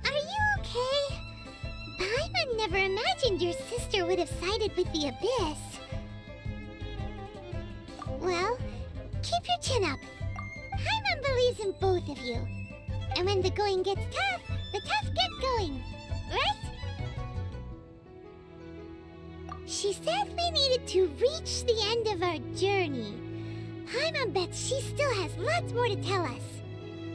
Are you okay? Paimon never imagined your sister would have sided with the Abyss. Well, keep your chin up. Paimon believes in both of you. And when the going gets tough, the tough get going. Right? She said we needed to reach the end of our journey. Paimon bets she still has lots more to tell us.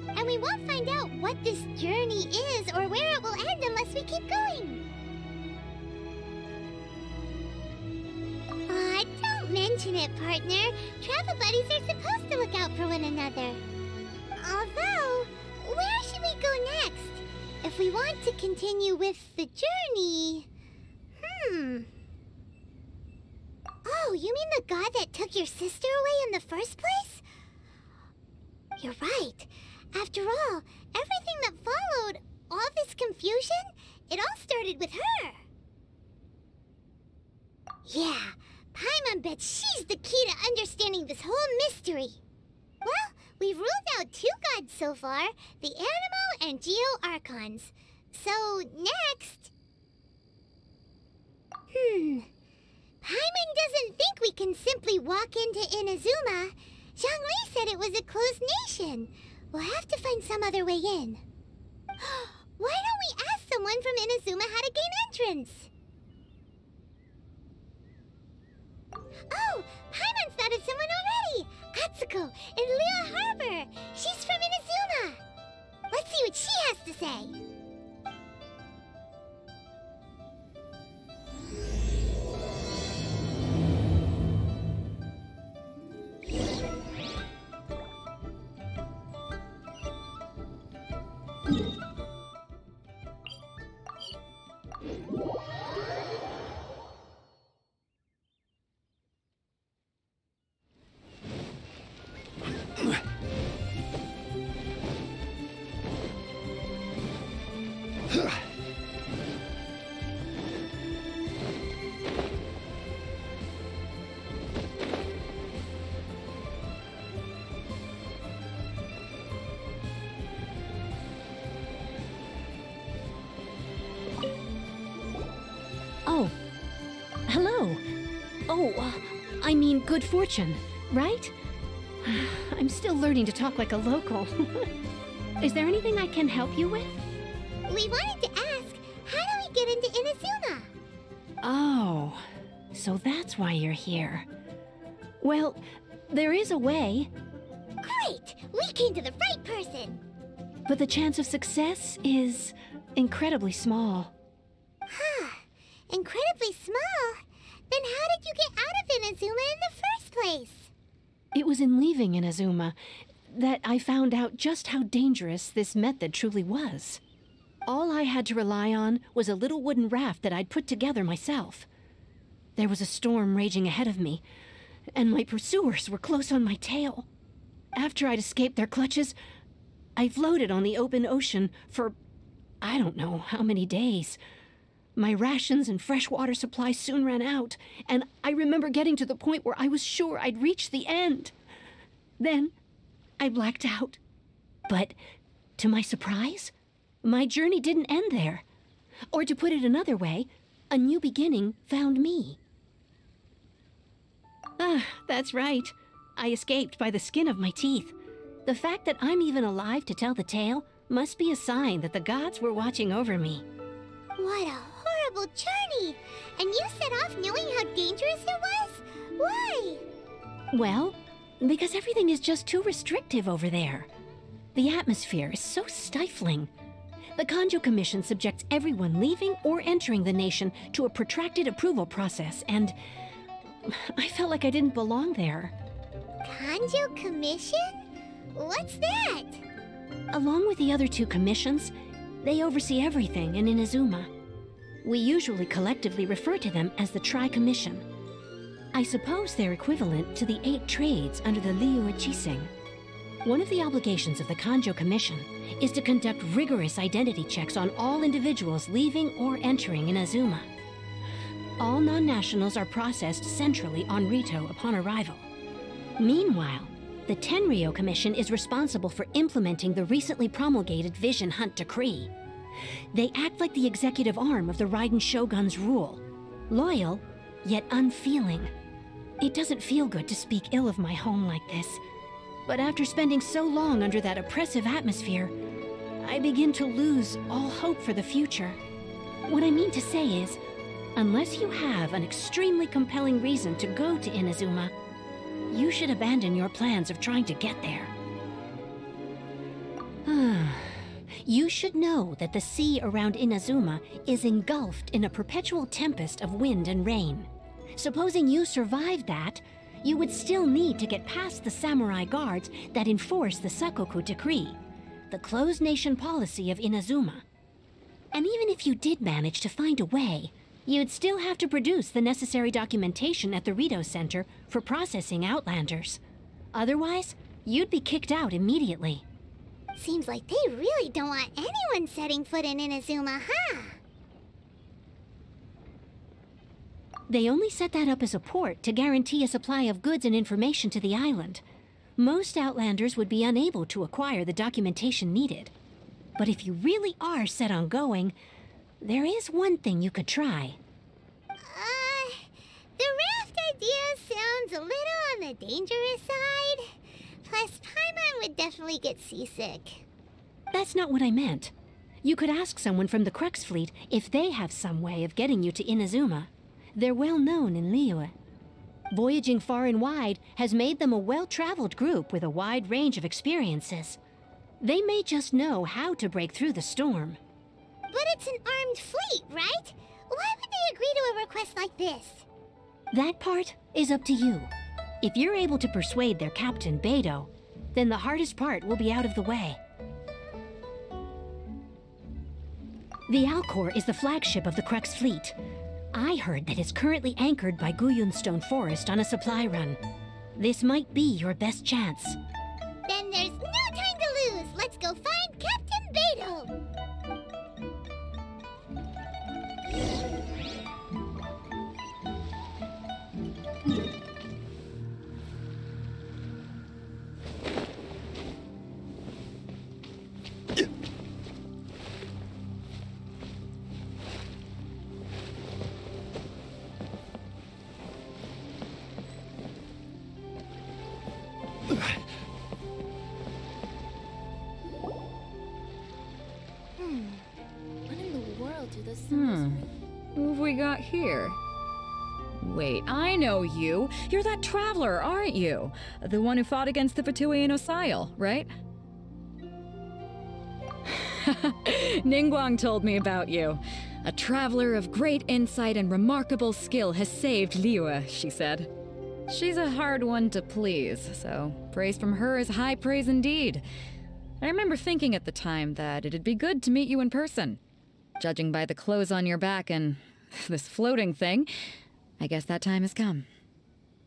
And we won't find out what this journey is or where it will end unless we keep going. Aw, don't mention it, partner. Travel buddies are supposed to look out for one another. Although, where should we go next? If we want to continue with the journey... Oh, you mean the god that took your sister away in the first place? You're right. After all, everything that followed, all this confusion, it all started with her. Yeah, Paimon bets she's the key to understanding this whole mystery. Well, we've ruled out 2 gods so far, the Animo and Geo Archons. So, next... Paimon doesn't think we can simply walk into Inazuma. Zhongli said it was a closed nation. We'll have to find some other way in. Why don't we ask someone from Inazuma how to gain entrance? Oh, Paimon's thought of someone already! Atsuko, in Liyue Harbor! She's from Inazuma! Let's see what she has to say! Oh. Hello. Oh, I mean good fortune, right? I'm still learning to talk like a local. Is there anything I can help you with? We wanted to ask, how do we get into Inazuma? Oh, so that's why you're here. Well, there is a way. Great! We came to the right person! But the chance of success is incredibly small. Huh. Incredibly small? Then how did you get out of Inazuma in the first place? It was in leaving Inazuma that I found out just how dangerous this method truly was. All I had to rely on was a little wooden raft that I'd put together myself. There was a storm raging ahead of me, and my pursuers were close on my tail. After I'd escaped their clutches, I floated on the open ocean for I don't know how many days. My rations and fresh water supply soon ran out, and I remember getting to the point where I was sure I'd reached the end. Then, I blacked out. But, to my surprise, my journey didn't end there. Or to put it another way, a new beginning found me. Ah, that's right. I escaped by the skin of my teeth. The fact that I'm even alive to tell the tale must be a sign that the gods were watching over me. What a horrible journey! And you set off knowing how dangerous it was? Why? Well, because everything is just too restrictive over there. The atmosphere is so stifling. The Kanjo Commission subjects everyone leaving or entering the nation to a protracted approval process, and I felt like I didn't belong there. Kanjo Commission? What's that? Along with the other 2 commissions, they oversee everything in Inazuma. We usually collectively refer to them as the Tri-Commission. I suppose they're equivalent to the 8 trades under the Liyue Chiseng. One of the obligations of the Kanjo Commission is to conduct rigorous identity checks on all individuals leaving or entering Inazuma. All non-nationals are processed centrally on Rito upon arrival. Meanwhile, the Tenryo Commission is responsible for implementing the recently promulgated Vision Hunt Decree. They act like the executive arm of the Raiden Shogun's rule. Loyal, yet unfeeling. It doesn't feel good to speak ill of my home like this. But after spending so long under that oppressive atmosphere, I begin to lose all hope for the future. What I mean to say is, unless you have an extremely compelling reason to go to Inazuma, you should abandon your plans of trying to get there. You should know that the sea around Inazuma is engulfed in a perpetual tempest of wind and rain. Supposing you survived that, you would still need to get past the samurai guards that enforce the Sakoku Decree, the closed nation policy of Inazuma. And even if you did manage to find a way, you'd still have to produce the necessary documentation at the Rito Center for processing Outlanders. Otherwise, you'd be kicked out immediately. Seems like they really don't want anyone setting foot in Inazuma, huh? They only set that up as a port to guarantee a supply of goods and information to the island. Most Outlanders would be unable to acquire the documentation needed. But if you really are set on going, there is one thing you could try. The raft idea sounds a little on the dangerous side. Plus, Paimon would definitely get seasick. That's not what I meant. You could ask someone from the Crux Fleet if they have some way of getting you to Inazuma. They're well known in Liyue. Voyaging far and wide has made them a well-traveled group with a wide range of experiences. They may just know how to break through the storm. But it's an armed fleet, right? Why would they agree to a request like this? That part is up to you. If you're able to persuade their captain, Beidou, then the hardest part will be out of the way. The Alcor is the flagship of the Crux Fleet. I heard that it's currently anchored by Guyunstone Forest on a supply run. This might be your best chance. Then there's no time to lose. Let's go find Captain Beidou. What in the world do those symbols mean? Who have we got here? Wait, I know you. You're that traveler, aren't you? The one who fought against the Fatui Osile, right? Ningguang told me about you. A traveler of great insight and remarkable skill has saved Liyue, she said. She's a hard one to please, so praise from her is high praise indeed. I remember thinking at the time that it'd be good to meet you in person. Judging by the clothes on your back and this floating thing, I guess that time has come.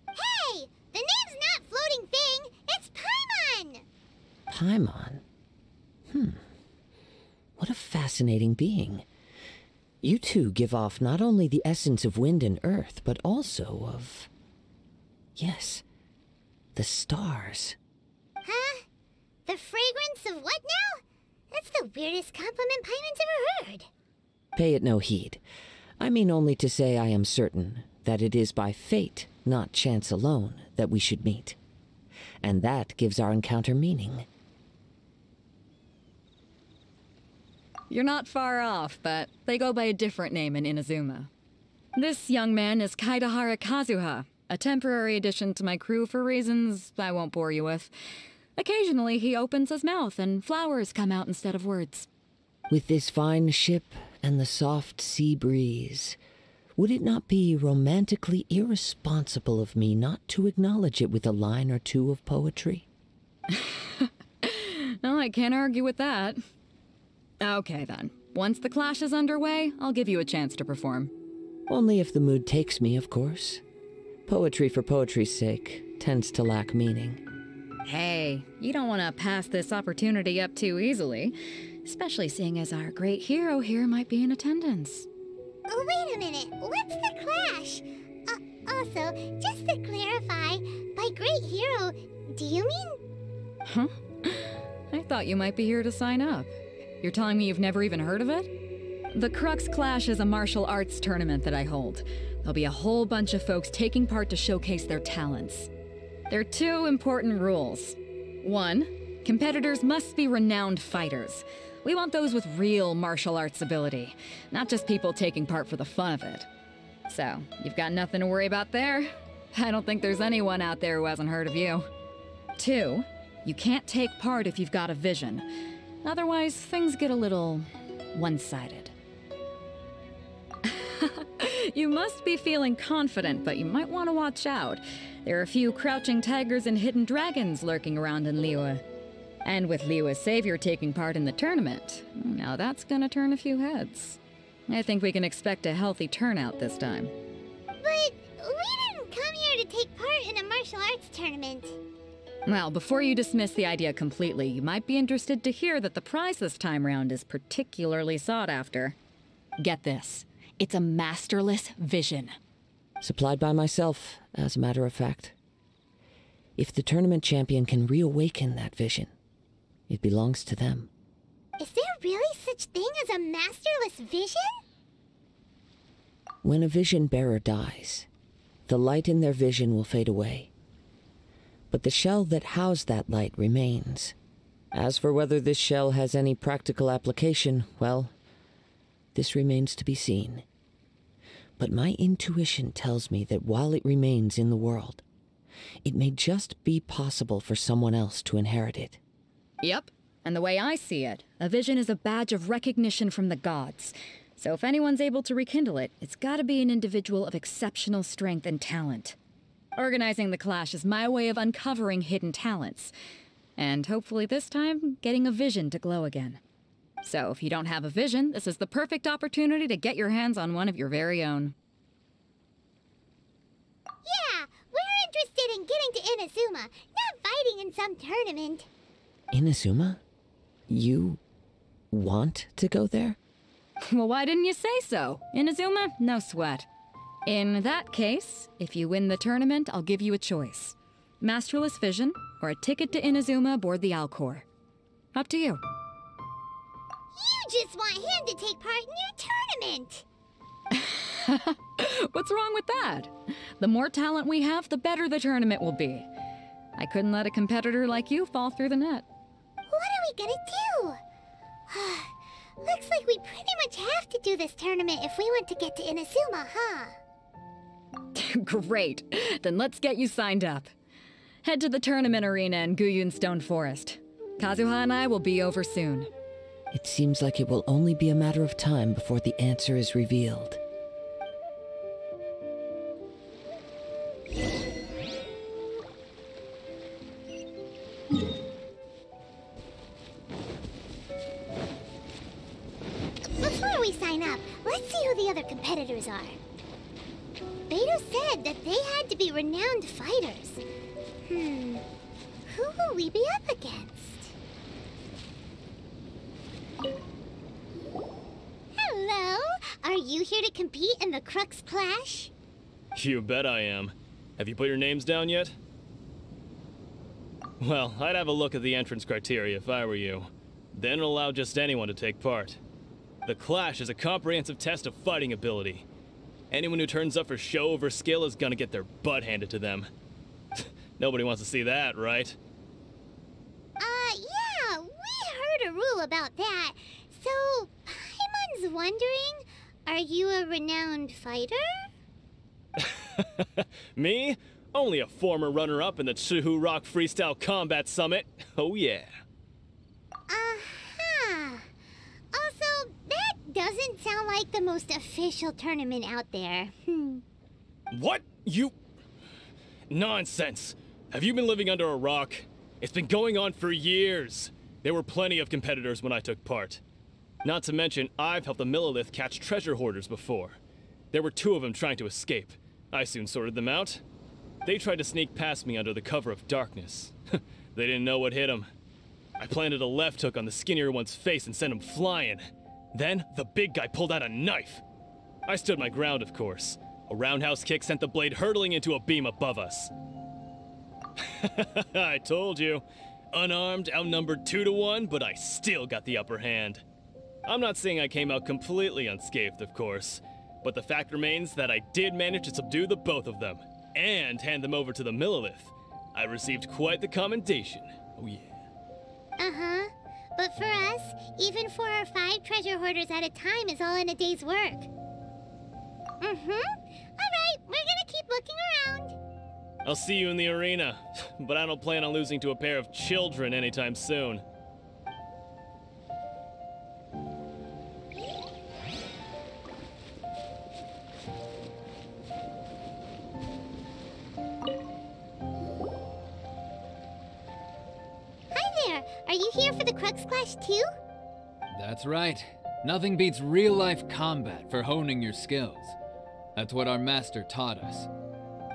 Hey! The name's not Floating Thing, it's Paimon! Paimon? What a fascinating being. You two give off not only the essence of wind and earth, but also of... yes, the stars. Huh? The fragrance of what now? That's the weirdest compliment Paimon's ever heard. Pay it no heed. I mean only to say I am certain that it is by fate, not chance alone, that we should meet. And that gives our encounter meaning. You're not far off, but they go by a different name in Inazuma. This young man is Kaidahara Kazuha, a temporary addition to my crew for reasons I won't bore you with. Occasionally he opens his mouth and flowers come out instead of words. With this fine ship and the soft sea breeze, would it not be romantically irresponsible of me not to acknowledge it with a line or two of poetry? No, I can't argue with that. Okay then. Once the clash is underway, I'll give you a chance to perform. Only if the mood takes me, of course. Poetry for poetry's sake tends to lack meaning. Hey, you don't want to pass this opportunity up too easily, especially seeing as our great hero here might be in attendance. Oh, wait a minute. What's the clash? Also, just to clarify, by great hero, do you mean? Huh? I thought you might be here to sign up. You're telling me you've never even heard of it? The Crux Clash is a martial arts tournament that I hold. There'll be a whole bunch of folks taking part to showcase their talents. There are 2 important rules. 1, competitors must be renowned fighters. We want those with real martial arts ability, not just people taking part for the fun of it. So, you've got nothing to worry about there. I don't think there's anyone out there who hasn't heard of you. 2, you can't take part if you've got a vision. Otherwise, things get a little one-sided. You must be feeling confident, but you might want to watch out. There are a few crouching tigers and hidden dragons lurking around in Liyue. And with Liyue's savior taking part in the tournament, now that's gonna turn a few heads. I think we can expect a healthy turnout this time. But we didn't come here to take part in a martial arts tournament. Well, before you dismiss the idea completely, you might be interested to hear that the prize this time round is particularly sought after. Get this. It's a masterless vision. Supplied by myself, as a matter of fact. If the tournament champion can reawaken that vision, it belongs to them. Is there really such thing as a masterless vision? When a vision bearer dies, the light in their vision will fade away. But the shell that housed that light remains. As for whether this shell has any practical application, well, this remains to be seen. But my intuition tells me that while it remains in the world, it may just be possible for someone else to inherit it. Yep, and the way I see it, a vision is a badge of recognition from the gods. So if anyone's able to rekindle it, it's gotta be an individual of exceptional strength and talent. Organizing the clash is my way of uncovering hidden talents. And hopefully this time, getting a vision to glow again. So if you don't have a vision, this is the perfect opportunity to get your hands on one of your very own. Yeah, we're interested in getting to Inazuma, not fighting in some tournament. Inazuma? You want to go there? Well, why didn't you say so? Inazuma? No sweat. In that case, if you win the tournament, I'll give you a choice. Masterless Vision, or a ticket to Inazuma aboard the Alcor. Up to you. You just want him to take part in your tournament! What's wrong with that? The more talent we have, the better the tournament will be. I couldn't let a competitor like you fall through the net. What are we gonna do? Looks like we pretty much have to do this tournament if we want to get to Inazuma, huh? Great. Then let's get you signed up. Head to the tournament arena in Guyun Stone Forest. Kazuha and I will be over soon. It seems like it will only be a matter of time before the answer is revealed. Before we sign up, let's see who the other competitors are. Beto said that they had to be renowned fighters. Who will we be up against? Hello? Are you here to compete in the Crux Clash? You bet I am. Have you put your names down yet? Well, I'd have a look at the entrance criteria if I were you. Then it'll allow just anyone to take part. The Clash is a comprehensive test of fighting ability. Anyone who turns up for show over skill is gonna get their butt handed to them. Nobody wants to see that, right? Yeah, we heard a rule about that. So, Paimon's wondering, are you a renowned fighter? Me? Only a former runner-up in the Chihu Rock Freestyle Combat Summit. Oh yeah. Also, that doesn't sound like the most official tournament out there. What? You... Nonsense. Have you been living under a rock? It's been going on for years. There were plenty of competitors when I took part. Not to mention, I've helped the Millilith catch treasure hoarders before. There were 2 of them trying to escape. I soon sorted them out. They tried to sneak past me under the cover of darkness. They didn't know what hit him. I planted a left hook on the skinnier one's face and sent him flying. Then, the big guy pulled out a knife. I stood my ground, of course. A roundhouse kick sent the blade hurtling into a beam above us. I told you. Unarmed, outnumbered 2 to 1, but I still got the upper hand. I'm not saying I came out completely unscathed, of course, but the fact remains that I did manage to subdue the both of them, and hand them over to the Millilith. I received quite the commendation. Oh yeah. Uh-huh. But for us, even 4 or 5 treasure hoarders at a time is all in a day's work. Alright, we're gonna keep looking around. I'll see you in the arena, but I don't plan on losing to a pair of children anytime soon. Hi there, are you here for the Crux Clash too? That's right. Nothing beats real-life combat for honing your skills. That's what our master taught us.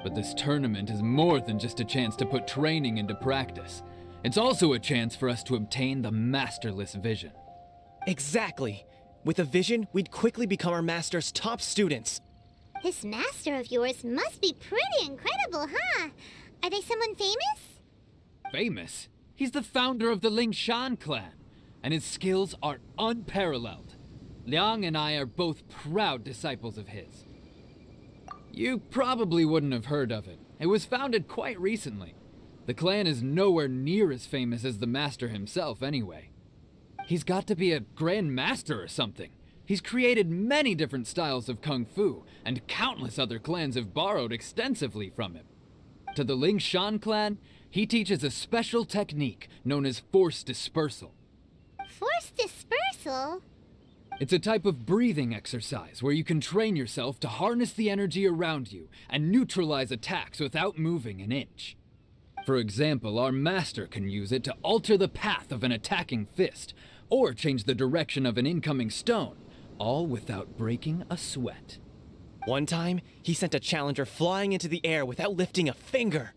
But this tournament is more than just a chance to put training into practice. It's also a chance for us to obtain the masterless vision. Exactly. With a vision, we'd quickly become our master's top students. This master of yours must be pretty incredible, huh? Are they someone famous? Famous? He's the founder of the Lingshan clan, and his skills are unparalleled. Liang and I are both proud disciples of his. You probably wouldn't have heard of it. It was founded quite recently. The clan is nowhere near as famous as the master himself anyway. He's got to be a grand master or something. He's created many different styles of kung fu, and countless other clans have borrowed extensively from him. To the Lingshan clan, he teaches a special technique known as force dispersal. Force dispersal? It's a type of breathing exercise where you can train yourself to harness the energy around you and neutralize attacks without moving an inch. For example, our master can use it to alter the path of an attacking fist, or change the direction of an incoming stone, all without breaking a sweat. One time, he sent a challenger flying into the air without lifting a finger.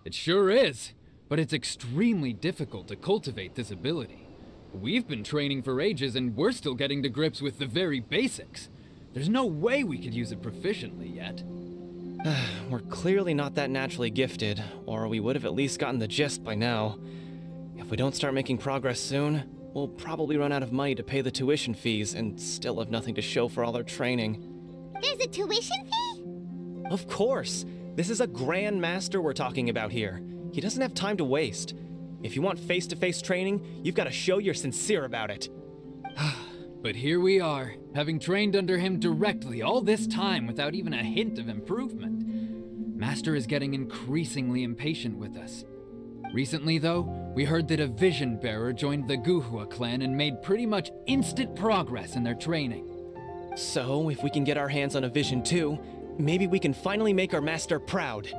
It sure is, but it's extremely difficult to cultivate this ability. We've been training for ages and we're still getting to grips with the very basics. There's no way we could use it proficiently yet. We're clearly not that naturally gifted, or we would have at least gotten the gist by now. If we don't start making progress soon, we'll probably run out of money to pay the tuition fees and still have nothing to show for all our training. There's a tuition fee? Of course! This is a Grand Master we're talking about here. He doesn't have time to waste. If you want face-to-face training, you've got to show you're sincere about it. But here we are, having trained under him directly all this time without even a hint of improvement. Master is getting increasingly impatient with us. Recently, though, we heard that a vision bearer joined the Guhua clan and made pretty much instant progress in their training. So, if we can get our hands on a vision too, maybe we can finally make our master proud.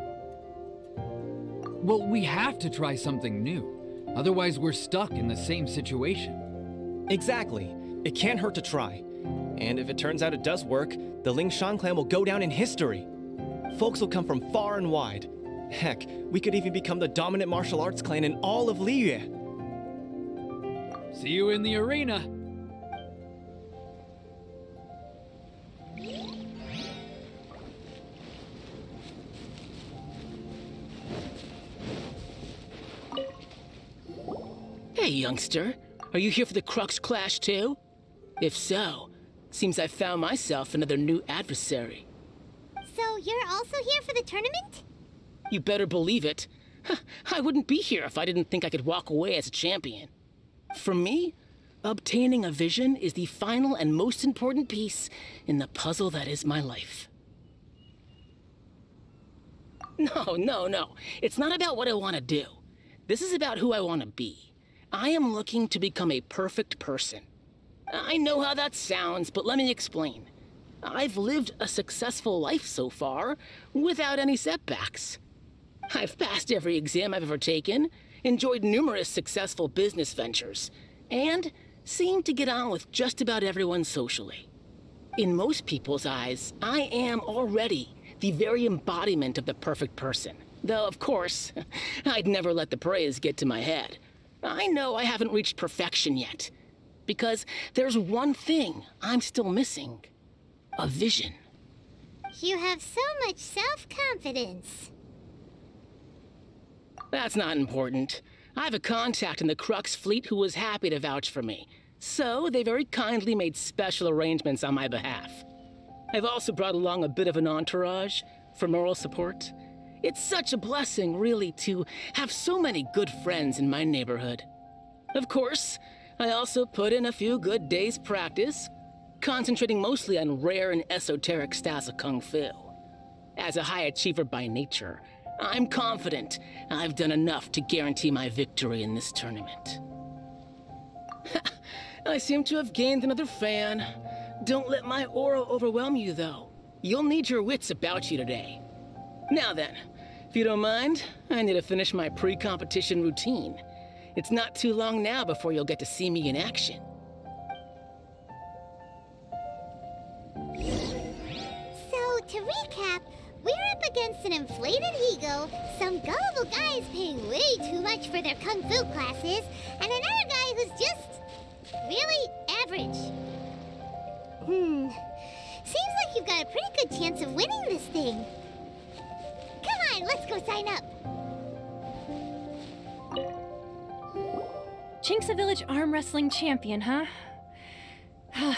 Well, we have to try something new. Otherwise, we're stuck in the same situation. Exactly. It can't hurt to try. And if it turns out it does work, the Lingshan clan will go down in history. Folks will come from far and wide. Heck, we could even become the dominant martial arts clan in all of Liyue. See you in the arena! Hey, youngster. Are you here for the Crux Clash too? If so, seems I found myself another new adversary. So you're also here for the tournament? You better believe it. I wouldn't be here if I didn't think I could walk away as a champion. For me, obtaining a vision is the final and most important piece in the puzzle that is my life. No. It's not about what I want to do. This is about who I want to be. I am looking to become a perfect person. I know how that sounds, but let me explain. I've lived a successful life so far, without any setbacks. I've passed every exam I've ever taken, enjoyed numerous successful business ventures, and seem to get on with just about everyone socially. In most people's eyes, I am already the very embodiment of the perfect person. Though, of course, I'd never let the praise get to my head. I know I haven't reached perfection yet. Because there's one thing I'm still missing. A vision. You have so much self-confidence. That's not important. I have a contact in the Crux fleet who was happy to vouch for me. So they very kindly made special arrangements on my behalf. I've also brought along a bit of an entourage for moral support. It's such a blessing, really, to have so many good friends in my neighborhood. Of course, I also put in a few good days' practice, concentrating mostly on rare and esoteric styles of Kung Fu. As a high achiever by nature, I'm confident I've done enough to guarantee my victory in this tournament. I seem to have gained another fan. Don't let my aura overwhelm you, though. You'll need your wits about you today. Now then, if you don't mind, I need to finish my pre-competition routine. It's not too long now before you'll get to see me in action. So, to recap, we're up against an inflated ego, some gullible guys paying way too much for their kung fu classes, and another guy who's just really average. Seems like you've got a pretty good chance of winning this thing. Come on, let's go sign up. Chinksa Village Arm Wrestling Champion, huh?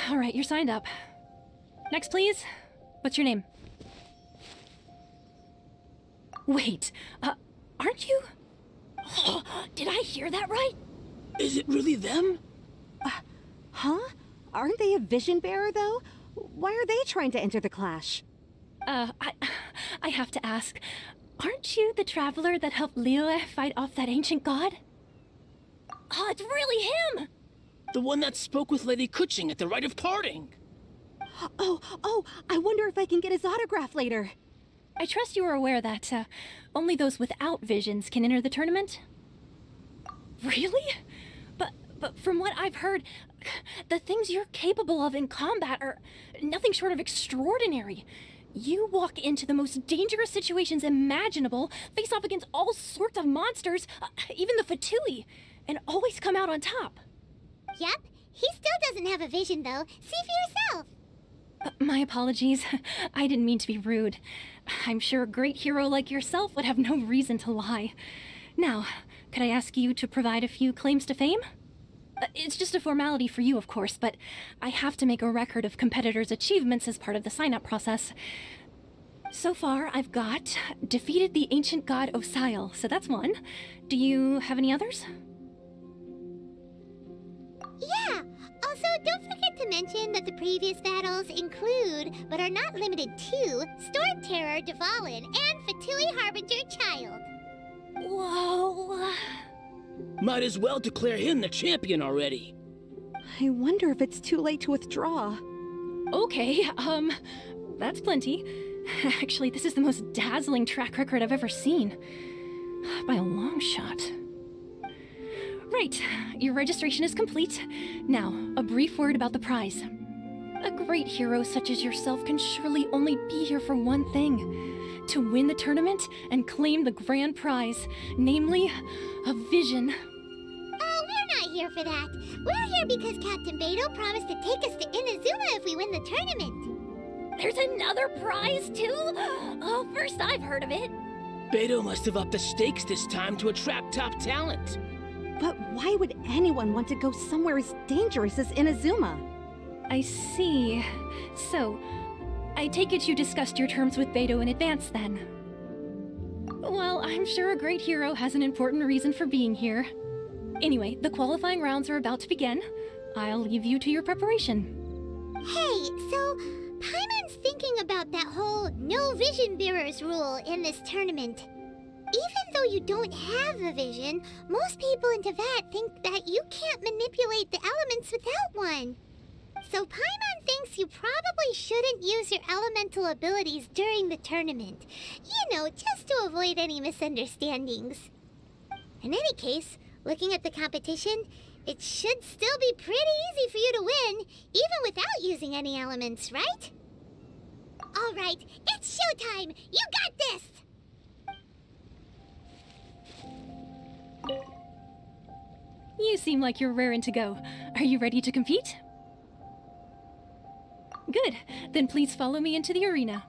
All right, you're signed up. Next, please. What's your name? Wait, aren't you? Oh, did I hear that right? Is it really them? Huh? Aren't they a vision bearer, though? Why are they trying to enter the clash? I have to ask, aren't you the traveler that helped Liyue fight off that ancient god? Oh, it's really him! The one that spoke with Lady Kuching at the rite of parting. Oh, I wonder if I can get his autograph later. I trust you are aware that, only those without visions can enter the tournament? Really? But from what I've heard, the things you're capable of in combat are nothing short of extraordinary. You walk into the most dangerous situations imaginable, face off against all sorts of monsters, even the Fatui, and always come out on top. Yep, he still doesn't have a vision, though. See for yourself. My apologies. I didn't mean to be rude. I'm sure a great hero like yourself would have no reason to lie. Now, could I ask you to provide a few claims to fame? It's just a formality for you, of course, but I have to make a record of competitors' achievements as part of the sign-up process. So far, I've got defeated the ancient god Osail, so that's one. Do you have any others? Yeah! Also, don't forget to mention that the previous battles include, but are not limited to, Storm Terror, Dvalin, and Fatui Harbinger Child. Whoa... Might as well declare him the champion already. I wonder if it's too late to withdraw. Okay, that's plenty. Actually, this is the most dazzling track record I've ever seen. By a long shot. Right, your registration is complete. Now, a brief word about the prize. A great hero such as yourself can surely only be here for one thing. To win the tournament and claim the grand prize, namely, a vision. Oh, we're not here for that. We're here because Captain Beidou promised to take us to Inazuma if we win the tournament. There's another prize, too? Oh, first I've heard of it. Beidou must have upped the stakes this time to attract top talent. But why would anyone want to go somewhere as dangerous as Inazuma? I see. So, I take it you discussed your terms with Beidou in advance, then? Well, I'm sure a great hero has an important reason for being here. Anyway, the qualifying rounds are about to begin. I'll leave you to your preparation. Hey, so Paimon's thinking about that whole no vision bearers rule in this tournament. Even though you don't have a vision, most people in Teyvat think that you can't manipulate the elements without one. So Paimon thinks you probably shouldn't use your elemental abilities during the tournament. You know, just to avoid any misunderstandings. In any case, looking at the competition, it should still be pretty easy for you to win, even without using any elements, right? All right, it's showtime! You got this! You seem like you're raring to go. Are you ready to compete? Good. Then please follow me into the arena.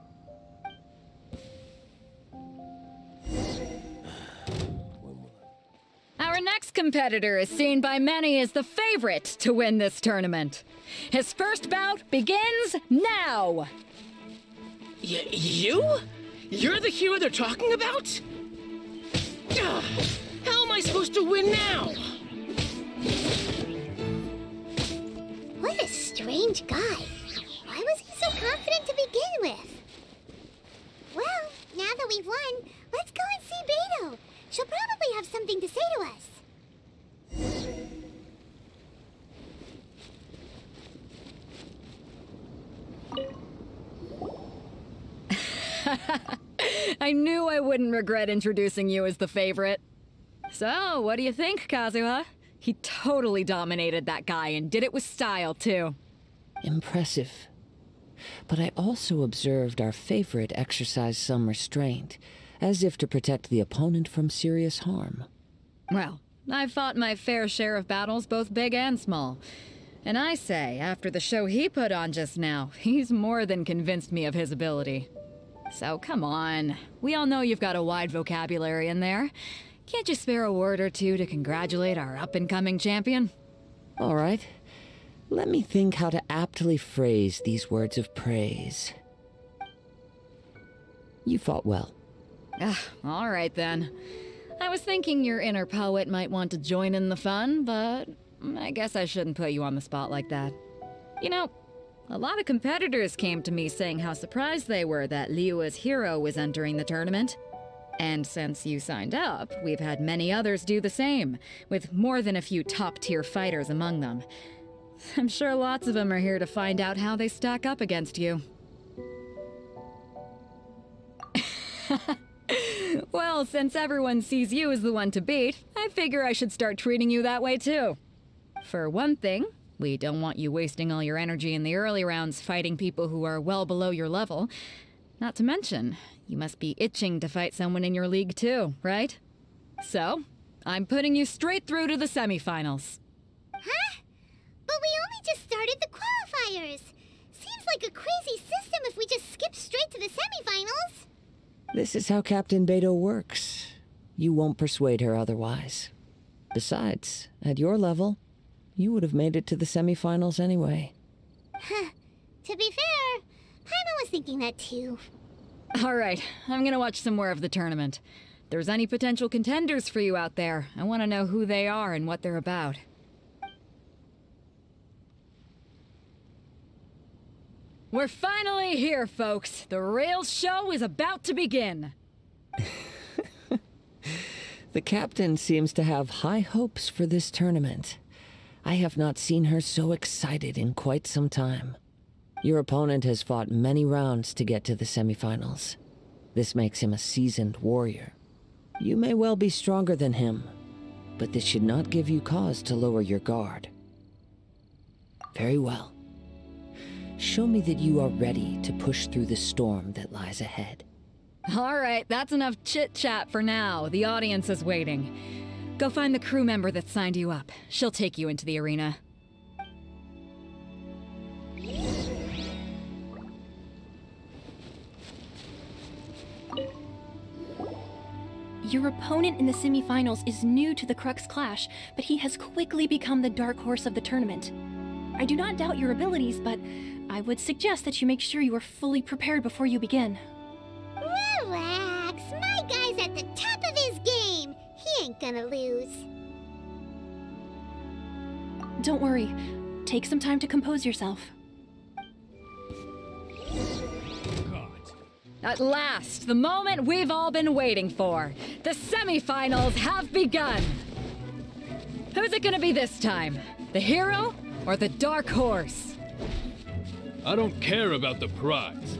Our next competitor is seen by many as the favorite to win this tournament. His first bout begins now! You? You're the hero they're talking about? Ugh, how am I supposed to win now? What a strange guy. Why was he so confident to begin with? Well, now that we've won, let's go and see Beto. She'll probably have something to say to us. I knew I wouldn't regret introducing you as the favorite. So, what do you think, Kazuha? He totally dominated that guy and did it with style, too. Impressive. But I also observed our favorite exercise some restraint, as if to protect the opponent from serious harm. Well, I've fought my fair share of battles, both big and small. And I say, after the show he put on just now, he's more than convinced me of his ability. So come on, we all know you've got a wide vocabulary in there. Can't you spare a word or two to congratulate our up-and-coming champion? All right. Let me think how to aptly phrase these words of praise. You fought well. All right then. I was thinking your inner poet might want to join in the fun, but I guess I shouldn't put you on the spot like that. You know, a lot of competitors came to me saying how surprised they were that Liyue's hero was entering the tournament. And since you signed up, we've had many others do the same, with more than a few top-tier fighters among them. I'm sure lots of them are here to find out how they stack up against you. Well, since everyone sees you as the one to beat, I figure I should start treating you that way too. For one thing, we don't want you wasting all your energy in the early rounds fighting people who are well below your level. Not to mention, you must be itching to fight someone in your league too, right? So, I'm putting you straight through to the semifinals. Huh? But we only just started the qualifiers. Seems like a crazy system if we just skip straight to the semifinals. This is how Captain Beto works. You won't persuade her otherwise. Besides, at your level, you would have made it to the semifinals anyway. Huh. To be fair, Paimon was thinking that too. All right, I'm gonna watch some more of the tournament. If there's any potential contenders for you out there, I want to know who they are and what they're about. We're finally here, folks. The real show is about to begin. The captain seems to have high hopes for this tournament. I have not seen her so excited in quite some time. Your opponent has fought many rounds to get to the semifinals. This makes him a seasoned warrior. You may well be stronger than him, but this should not give you cause to lower your guard. Very well. Show me that you are ready to push through the storm that lies ahead. All right, that's enough chit-chat for now. The audience is waiting. Go find the crew member that signed you up. She'll take you into the arena. Your opponent in the semifinals is new to the Crux Clash, but he has quickly become the dark horse of the tournament. I do not doubt your abilities, but I would suggest that you make sure you are fully prepared before you begin. Relax, my guy's at the top of his game. He ain't gonna lose. Don't worry. Take some time to compose yourself. At last, the moment we've all been waiting for. The semifinals have begun. Who's it gonna be this time? The hero or the dark horse? I don't care about the prize.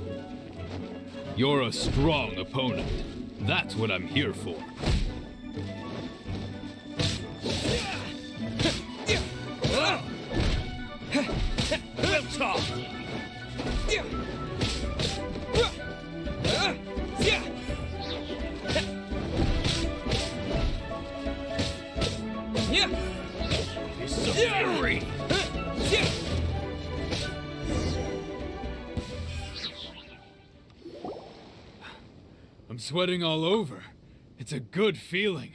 You're a strong opponent. That's what I'm here for. We'll talk. sweating all over. It's a good feeling.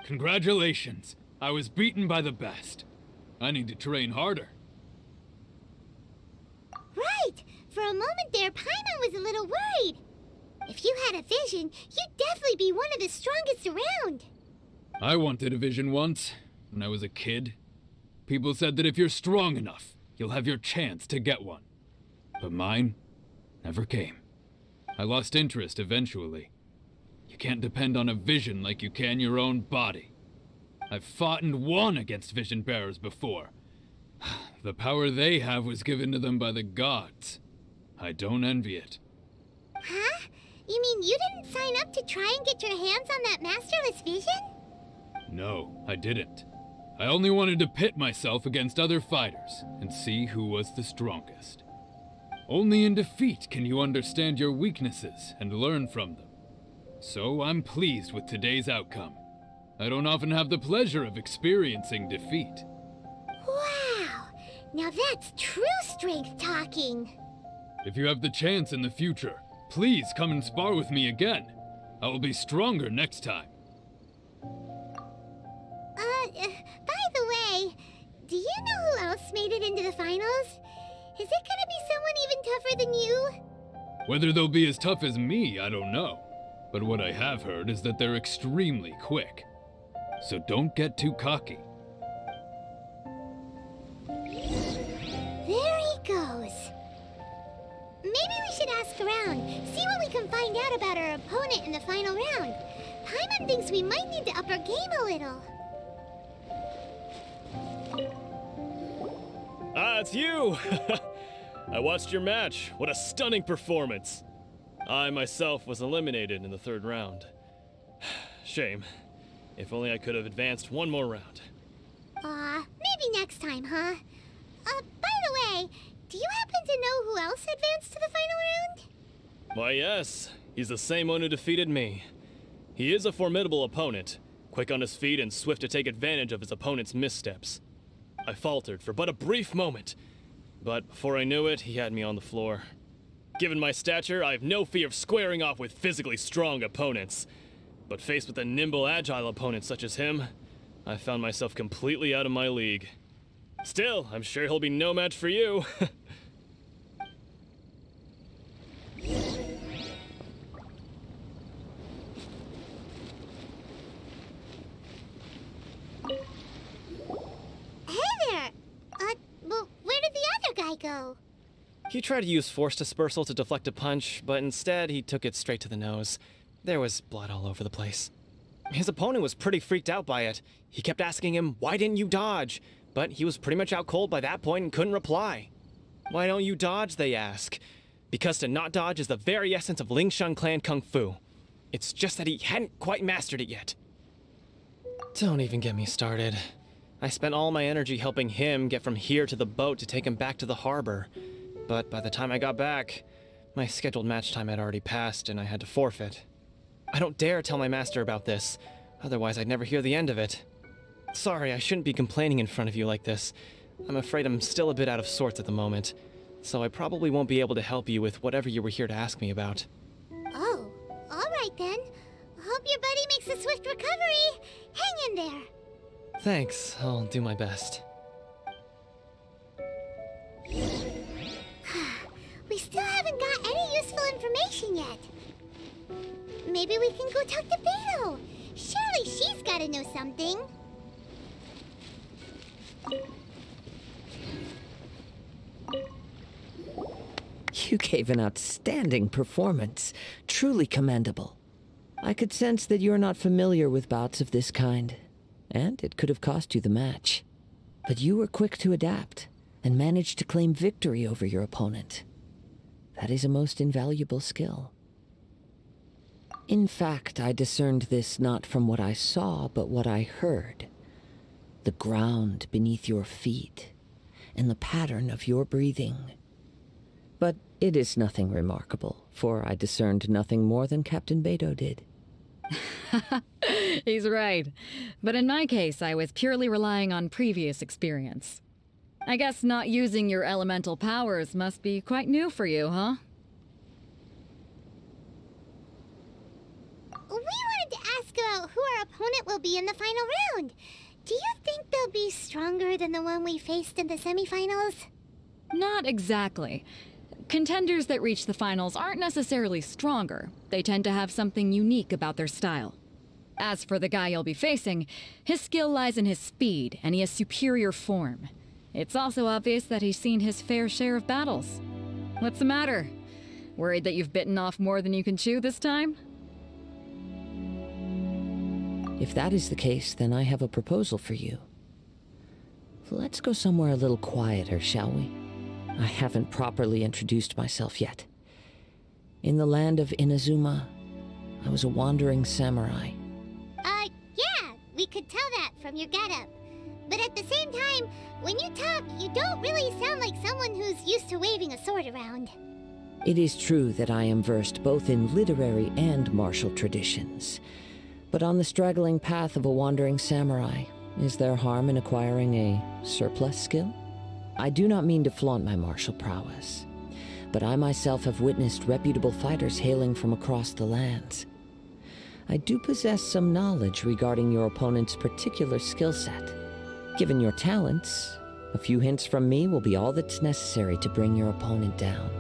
Congratulations. I was beaten by the best. I need to train harder. Right! For a moment there, Paimon was a little worried. If you had a vision, you'd definitely be one of the strongest around. I wanted a vision once, when I was a kid. People said that if you're strong enough, you'll have your chance to get one. But mine never came. I lost interest eventually. You can't depend on a vision like you can your own body. I've fought and won against vision bearers before. The power they have was given to them by the gods. I don't envy it. Huh? You mean you didn't sign up to try and get your hands on that masterless vision? No, I didn't. I only wanted to pit myself against other fighters and see who was the strongest. Only in defeat can you understand your weaknesses and learn from them. So I'm pleased with today's outcome. I don't often have the pleasure of experiencing defeat. Wow! Now that's true strength talking. If you have the chance in the future, please come and spar with me again. I will be stronger next time. By the way, do you know who else made it into the finals? Is it gonna be someone even tougher than you? Whether they'll be as tough as me, I don't know. But what I have heard is that they're extremely quick. So don't get too cocky. There he goes. Maybe we should ask around, see what we can find out about our opponent in the final round. Paimon thinks we might need to up our game a little. Ah, it's you! I watched your match. What a stunning performance. I myself was eliminated in the third round. Shame. If only I could have advanced one more round. Maybe next time, huh? By the way, do you happen to know who else advanced to the final round? Why, yes. He's the same one who defeated me. He is a formidable opponent, quick on his feet and swift to take advantage of his opponent's missteps. I faltered for but a brief moment, but before I knew it, he had me on the floor. Given my stature, I have no fear of squaring off with physically strong opponents. But faced with a nimble, agile opponent such as him, I found myself completely out of my league. Still, I'm sure he'll be no match for you. Well, where did the other guy go? He tried to use force dispersal to deflect a punch, but instead he took it straight to the nose. There was blood all over the place. His opponent was pretty freaked out by it. He kept asking him, "Why didn't you dodge?" But he was pretty much out cold by that point and couldn't reply. "Why don't you dodge?" they ask. Because to not dodge is the very essence of Lingshan clan kung fu. It's just that he hadn't quite mastered it yet. Don't even get me started. I spent all my energy helping him get from here to the boat to take him back to the harbor. But by the time I got back, my scheduled match time had already passed and I had to forfeit. I don't dare tell my master about this, otherwise I'd never hear the end of it. Sorry, I shouldn't be complaining in front of you like this. I'm afraid I'm still a bit out of sorts at the moment, so I probably won't be able to help you with whatever you were here to ask me about. Oh, alright then. Hope your buddy makes a swift recovery. Hang in there. Thanks, I'll do my best. We still haven't got any useful information yet. Maybe we can go talk to Beto. Surely she's gotta know something. You gave an outstanding performance. Truly commendable. I could sense that you're not familiar with bouts of this kind, and it could have cost you the match. But you were quick to adapt, and managed to claim victory over your opponent. That is a most invaluable skill. In fact, I discerned this not from what I saw, but what I heard. The ground beneath your feet, and the pattern of your breathing. But it is nothing remarkable, for I discerned nothing more than Captain Beto did. He's right. But in my case, I was purely relying on previous experience. I guess not using your elemental powers must be quite new for you, huh? we wanted to ask about who our opponent will be in the final round. Do you think they'll be stronger than the one we faced in the semifinals? Not exactly. Contenders that reach the finals aren't necessarily stronger. They tend to have something unique about their style. As for the guy you'll be facing, his skill lies in his speed, and he has superior form. It's also obvious that he's seen his fair share of battles. What's the matter? Worried that you've bitten off more than you can chew this time? If that is the case, then I have a proposal for you. Let's go somewhere a little quieter, shall we? I haven't properly introduced myself yet. In the land of Inazuma, I was a wandering samurai. Yeah, we could tell that from your getup. But at the same time, when you talk, you don't really sound like someone who's used to waving a sword around. It is true that I am versed both in literary and martial traditions. But on the straggling path of a wandering samurai, is there harm in acquiring a surplus skill? I do not mean to flaunt my martial prowess, but I myself have witnessed reputable fighters hailing from across the lands. I do possess some knowledge regarding your opponent's particular skill set. Given your talents, a few hints from me will be all that's necessary to bring your opponent down.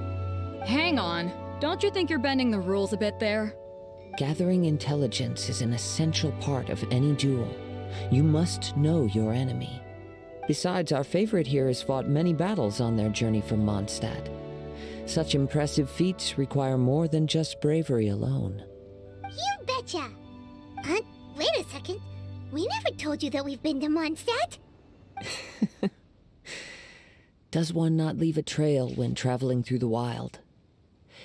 Hang on. Don't you think you're bending the rules a bit there? Gathering intelligence is an essential part of any duel. You must know your enemy. Besides, our favorite here has fought many battles on their journey from Mondstadt. Such impressive feats require more than just bravery alone. You betcha! Wait a second. We never told you that we've been to Mondstadt. Does one not leave a trail when traveling through the wild?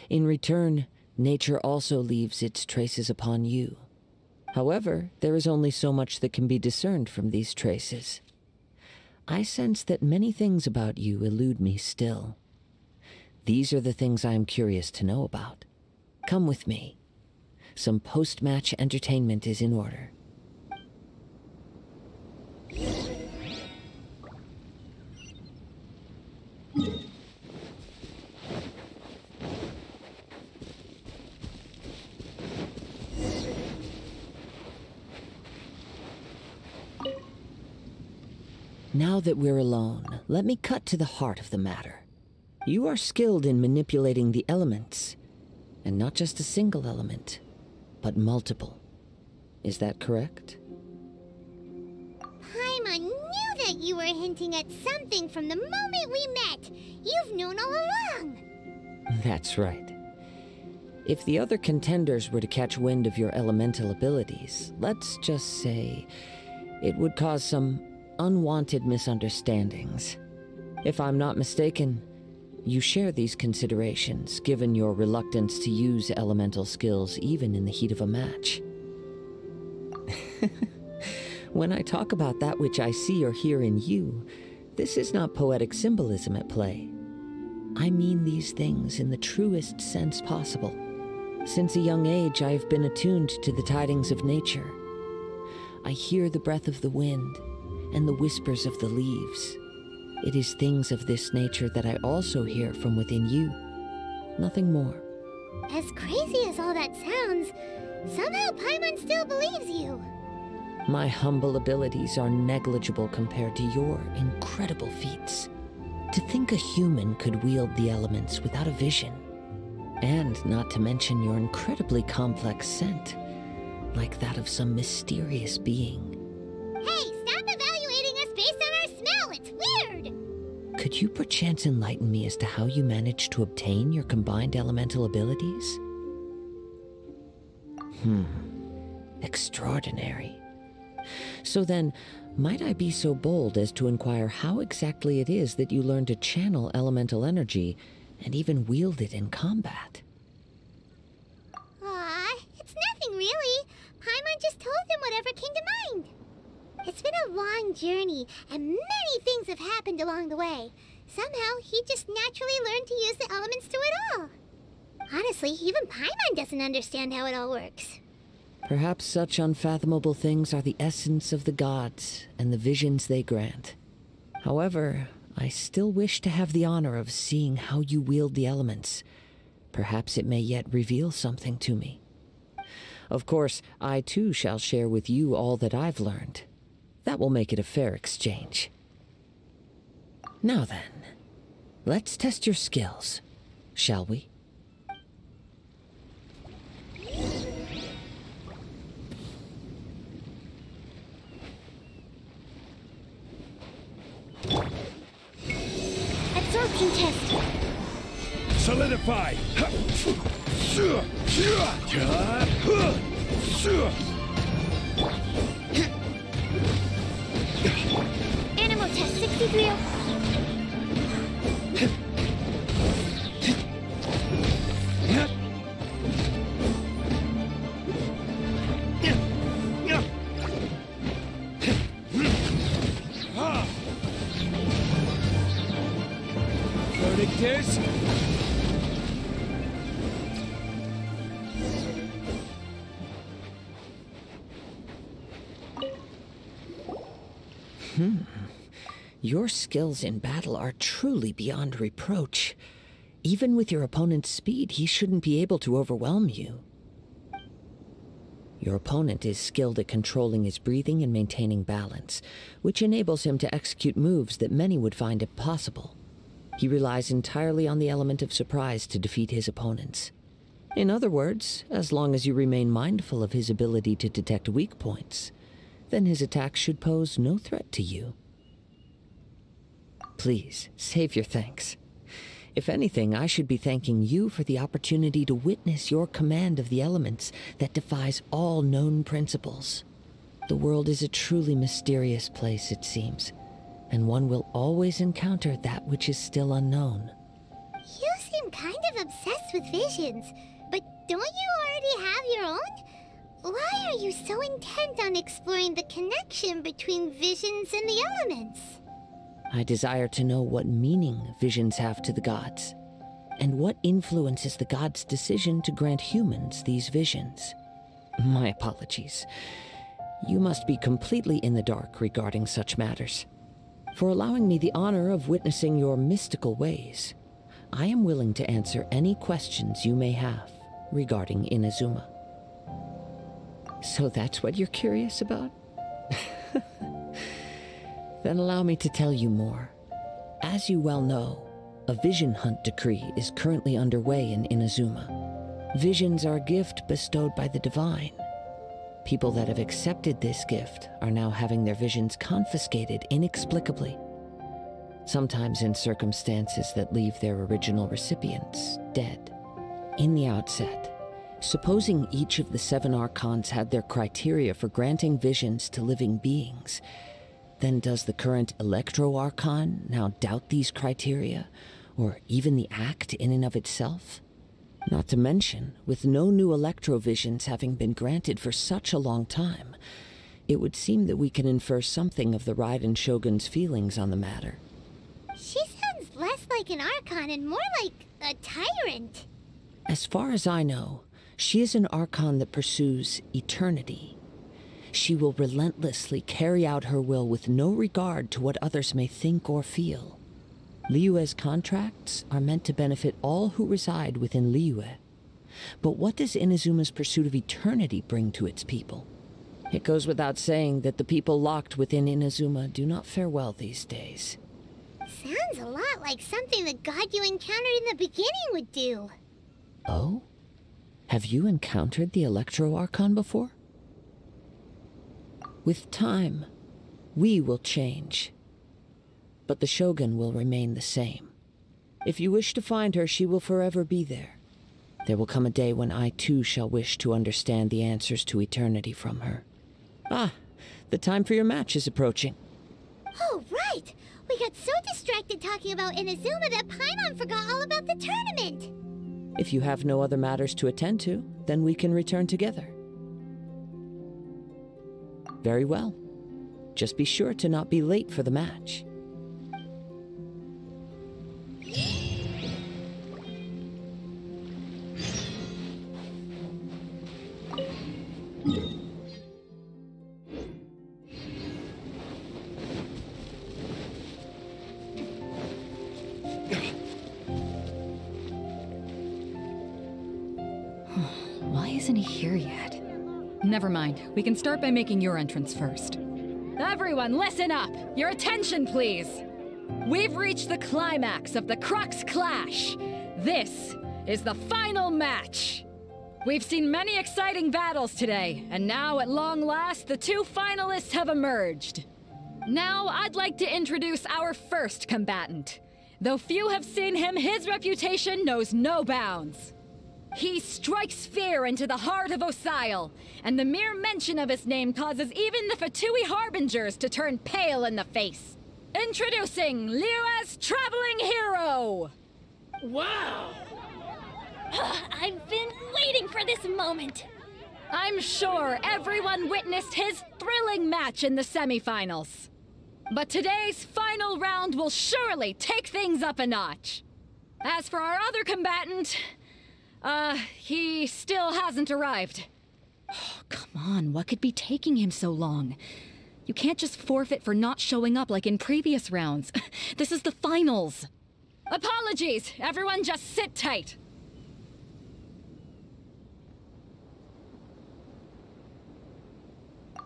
In return, nature also leaves its traces upon you. However, there is only so much that can be discerned from these traces. I sense that many things about you elude me still. These are the things I am curious to know about. Come with me. Some post-match entertainment is in order. Now that we're alone, let me cut to the heart of the matter. You are skilled in manipulating the elements, and not just a single element, but multiple. Is that correct? Paimon knew that you were hinting at something from the moment we met. You've known all along. That's right. If the other contenders were to catch wind of your elemental abilities, let's just say, it would cause some unwanted misunderstandings. If I'm not mistaken, you share these considerations, given your reluctance to use elemental skills even in the heat of a match. When I talk about that which I see or hear in you, this is not poetic symbolism at play. I mean these things in the truest sense possible. Since a young age, I have been attuned to the tidings of nature. I hear the breath of the wind and the whispers of the leaves. It is things of this nature that I also hear from within you. Nothing more. As crazy as all that sounds, somehow Paimon still believes you. My humble abilities are negligible compared to your incredible feats. To think a human could wield the elements without a vision. And not to mention your incredibly complex scent, like that of some mysterious being. Hey, stop evaluating us based on our smell! It's weird! Could you perchance enlighten me as to how you managed to obtain your combined elemental abilities? Extraordinary. So then, might I be so bold as to inquire how exactly it is that you learned to channel elemental energy and even wield it in combat? Aw, it's nothing really. Paimon just told him whatever came to mind. It's been a long journey, and many things have happened along the way. Somehow, he just naturally learned to use the elements through it all. Honestly, even Paimon doesn't understand how it all works. Perhaps such unfathomable things are the essence of the gods and the visions they grant. However, I still wish to have the honor of seeing how you wield the elements. Perhaps it may yet reveal something to me. Of course, I too shall share with you all that I've learned. That will make it a fair exchange. Now then, let's test your skills, shall we? Absorption test. Solidify! Animal test 63. Verdict is... Your skills in battle are truly beyond reproach. Even with your opponent's speed, he shouldn't be able to overwhelm you. Your opponent is skilled at controlling his breathing and maintaining balance, which enables him to execute moves that many would find impossible. He relies entirely on the element of surprise to defeat his opponents. In other words, as long as you remain mindful of his ability to detect weak points, then his attacks should pose no threat to you. Please, save your thanks. If anything, I should be thanking you for the opportunity to witness your command of the elements that defies all known principles. The world is a truly mysterious place, it seems, and one will always encounter that which is still unknown. You seem kind of obsessed with visions, but don't you already have your own? Why are you so intent on exploring the connection between visions and the elements? I desire to know what meaning visions have to the gods, and what influences the gods' decision to grant humans these visions. My apologies. You must be completely in the dark regarding such matters. For allowing me the honor of witnessing your mystical ways, I am willing to answer any questions you may have regarding Inazuma. So that's what you're curious about? Then allow me to tell you more. As you well know, a vision hunt decree is currently underway in Inazuma. Visions are a gift bestowed by the divine. People that have accepted this gift are now having their visions confiscated inexplicably, sometimes in circumstances that leave their original recipients dead. In the outset, supposing each of the 7 archons had their criteria for granting visions to living beings, then does the current Electro-Archon now doubt these criteria, or even the act in and of itself? Not to mention, with no new Electro-Visions having been granted for such a long time, it would seem that we can infer something of the Raiden Shogun's feelings on the matter. She sounds less like an Archon and more like a tyrant. As far as I know, she is an Archon that pursues eternity. She will relentlessly carry out her will with no regard to what others may think or feel. Liyue's contracts are meant to benefit all who reside within Liyue. But what does Inazuma's pursuit of eternity bring to its people? It goes without saying that the people locked within Inazuma do not fare well these days. Sounds a lot like something the god you encountered in the beginning would do. Oh? Have you encountered the Electro-Archon before? With time, we will change. But the Shogun will remain the same. If you wish to find her, she will forever be there. There will come a day when I too shall wish to understand the answers to eternity from her. Ah, the time for your match is approaching. Oh, right! We got so distracted talking about Inazuma that Paimon forgot all about the tournament! If you have no other matters to attend to, then we can return together. Very well. Just be sure to not be late for the match. Why isn't he here yet? Never mind. We can start by making your entrance first. Everyone, listen up! Your attention, please! We've reached the climax of the Crux Clash! This is the final match! We've seen many exciting battles today, and now, at long last, the two finalists have emerged. Now, I'd like to introduce our first combatant. Though few have seen him, his reputation knows no bounds. He strikes fear into the heart of Osile, and the mere mention of his name causes even the Fatui Harbingers to turn pale in the face. Introducing Liyue's Traveling Hero! Wow! I've been waiting for this moment. I'm sure everyone witnessed his thrilling match in the semifinals. But today's final round will surely take things up a notch. As for our other combatant, he still hasn't arrived. Oh, come on, what could be taking him so long? You can't just forfeit for not showing up like in previous rounds. This is the finals. Apologies, everyone just sit tight.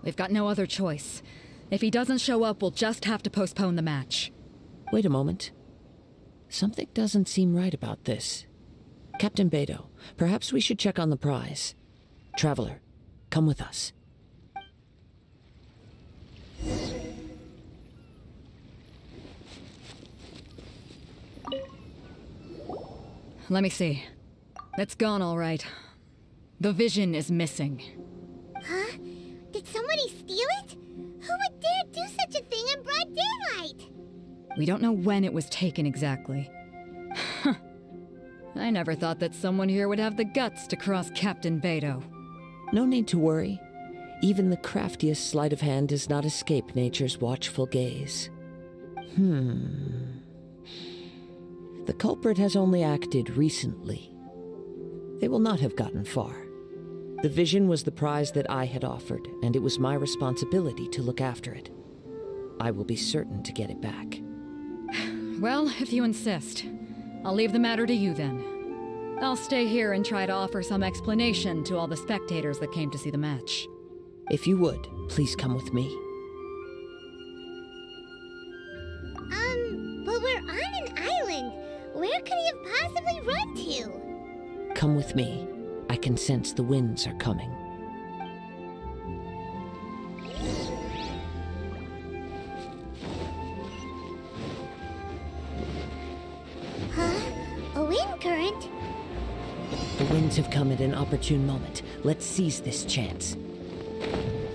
We've got no other choice. If he doesn't show up, we'll just have to postpone the match. Wait a moment. Something doesn't seem right about this. Captain Beidou, perhaps we should check on the prize. Traveler, come with us. Let me see. It's gone all right. The vision is missing. Huh? Did somebody steal it? Who would dare do such a thing in broad daylight? We don't know when it was taken exactly. I never thought that someone here would have the guts to cross Captain Beidou. No need to worry. Even the craftiest sleight of hand does not escape nature's watchful gaze. The culprit has only acted recently. They will not have gotten far. The vision was the prize that I had offered, and it was my responsibility to look after it. I will be certain to get it back. Well, if you insist. I'll leave the matter to you then. I'll stay here and try to offer some explanation to all the spectators that came to see the match. If you would, please come with me. But we're on an island. Where could he have possibly run to? Come with me. I can sense the winds are coming. Huh? A wind current? The winds have come at an opportune moment. Let's seize this chance.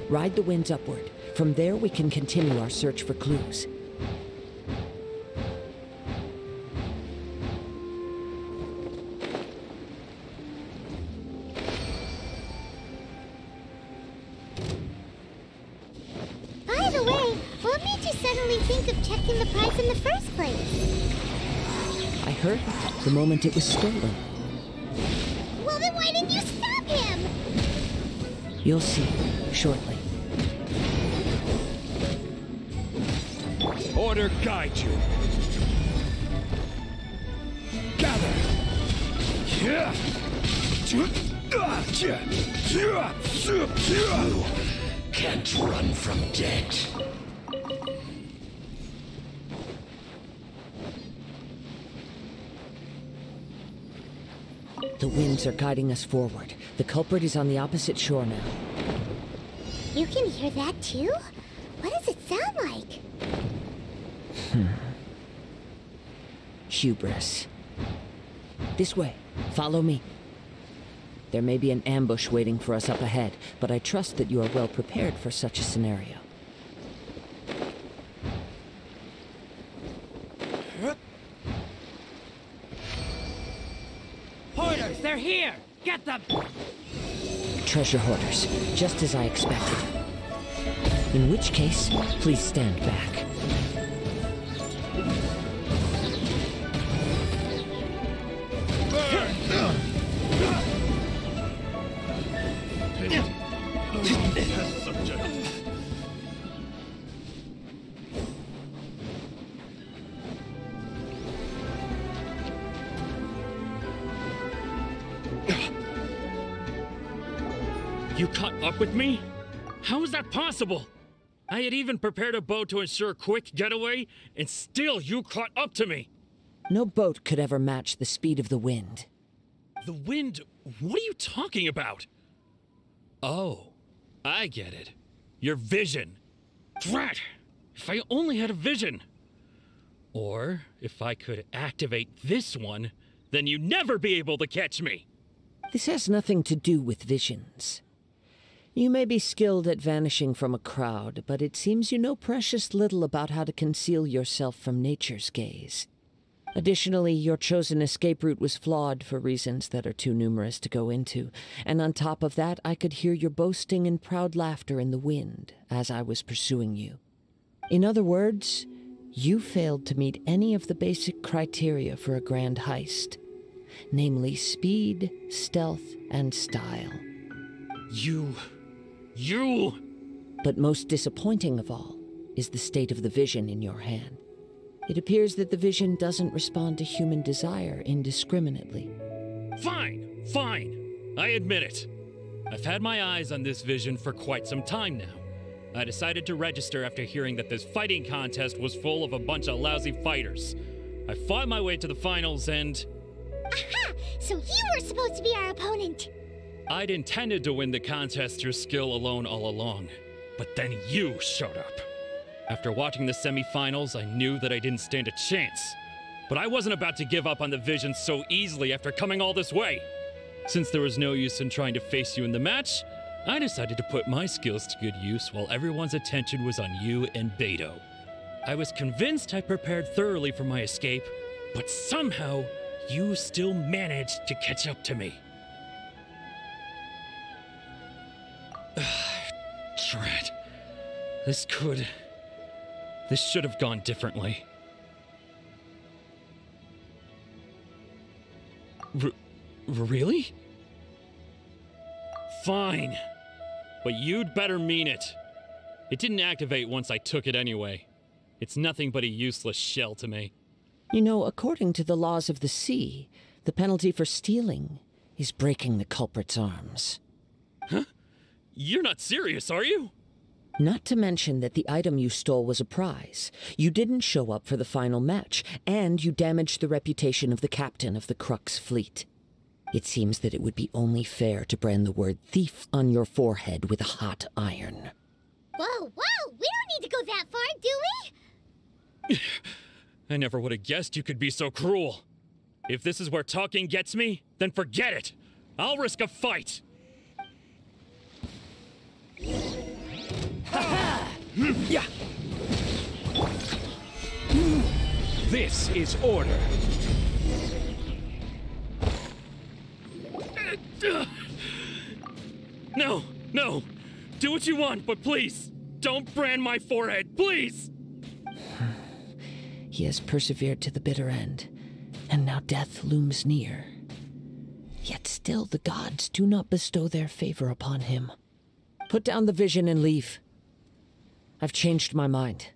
Ride the winds upward. From there we can continue our search for clues. By the way, what made you suddenly think of checking the prize in the first place? I heard it the moment it was stolen. Well, then why didn't you stop him? You'll see shortly. Order guide you. Gather. Can't run from death. The winds are guiding us forward. The culprit is on the opposite shore now. You can hear that too? What does it sound like? Hubris. This way. Follow me. There may be an ambush waiting for us up ahead, but I trust that you are well prepared for such a scenario. Hoarders, they're here! Get them! Treasure hoarders, just as I expected. In which case, please stand back. You caught up with me? How is that possible? I had even prepared a boat to ensure a quick getaway, and still you caught up to me. No boat could ever match the speed of the wind. The wind? What are you talking about? Oh, I get it. Your vision. Drat! If I only had a vision. Or if I could activate this one, then you'd never be able to catch me. This has nothing to do with visions. You may be skilled at vanishing from a crowd, but it seems you know precious little about how to conceal yourself from nature's gaze. Additionally, your chosen escape route was flawed for reasons that are too numerous to go into, and on top of that, I could hear your boasting and proud laughter in the wind as I was pursuing you. In other words, you failed to meet any of the basic criteria for a grand heist, namely speed, stealth, and style. You... But most disappointing of all is the state of the vision in your hand. It appears that the vision doesn't respond to human desire indiscriminately. Fine. I admit it. I've had my eyes on this vision for quite some time now. I decided to register after hearing that this fighting contest was full of a bunch of lousy fighters. I fought my way to the finals and... Aha! So you were supposed to be our opponent! I'd intended to win the contest through skill alone all along, but then you showed up. After watching the semi-finals, I knew that I didn't stand a chance. But I wasn't about to give up on the vision so easily after coming all this way. Since there was no use in trying to face you in the match, I decided to put my skills to good use while everyone's attention was on you and Beto. I was convinced I prepared thoroughly for my escape, but somehow, you still managed to catch up to me. Drat. This should have gone differently. Really? Fine. But you'd better mean it. It didn't activate once I took it anyway. It's nothing but a useless shell to me. You know, according to the laws of the sea, the penalty for stealing is breaking the culprit's arms. Huh? You're not serious, are you? Not to mention that the item you stole was a prize. You didn't show up for the final match, and you damaged the reputation of the captain of the Crux fleet. It seems that it would be only fair to brand the word thief on your forehead with a hot iron. Whoa! We don't need to go that far, do we? I never would have guessed you could be so cruel. If this is where talking gets me, then forget it. I'll risk a fight. This is order. No. Do what you want, but please, don't brand my forehead, please! He has persevered to the bitter end, and now death looms near. Yet still the gods do not bestow their favor upon him. Put down the vision and leave. I've changed my mind.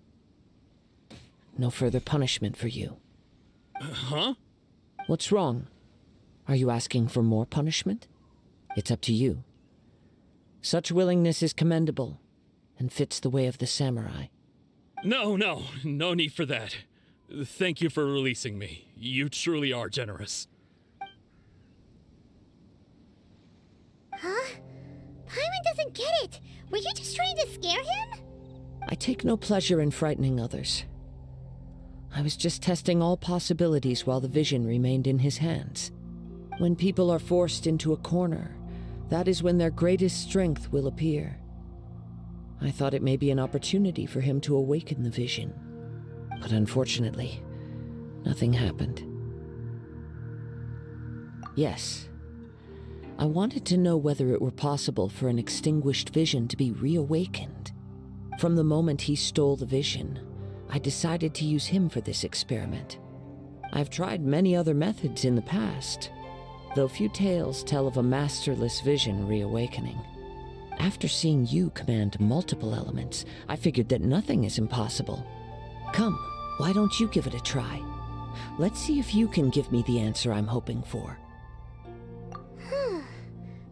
No further punishment for you. Huh? What's wrong? Are you asking for more punishment? It's up to you. Such willingness is commendable, and fits the way of the samurai. No need for that. Thank you for releasing me. You truly are generous. Huh? Paimon doesn't get it. Were you just trying to scare him? I take no pleasure in frightening others. I was just testing all possibilities while the vision remained in his hands. When people are forced into a corner, that is when their greatest strength will appear. I thought it may be an opportunity for him to awaken the vision. But unfortunately, nothing happened. Yes, I wanted to know whether it were possible for an extinguished vision to be reawakened. From the moment he stole the vision, I decided to use him for this experiment. I've tried many other methods in the past, though few tales tell of a masterless vision reawakening. After seeing you command multiple elements, I figured that nothing is impossible. Come, why don't you give it a try? Let's see if you can give me the answer I'm hoping for.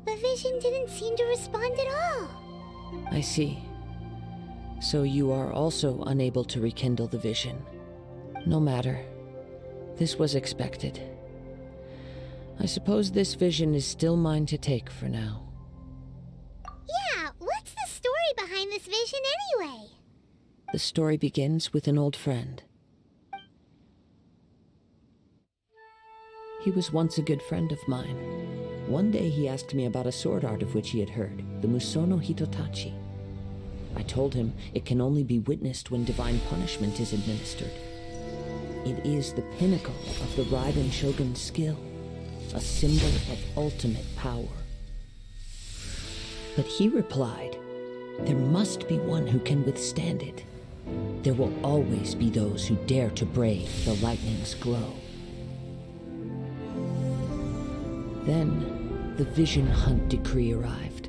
The vision vision didn't seem to respond at all. I see. So you are also unable to rekindle the vision. No matter. This was expected. I suppose this vision is still mine to take for now. Yeah, what's the story behind this vision anyway? The story begins with an old friend. He was once a good friend of mine. One day he asked me about a sword art of which he had heard, the Musono Hitotachi. I told him it can only be witnessed when divine punishment is administered. It is the pinnacle of the Raiden Shogun's skill, a symbol of ultimate power. But he replied, there must be one who can withstand it. There will always be those who dare to brave the lightning's glow. Then, the Vision Hunt decree arrived.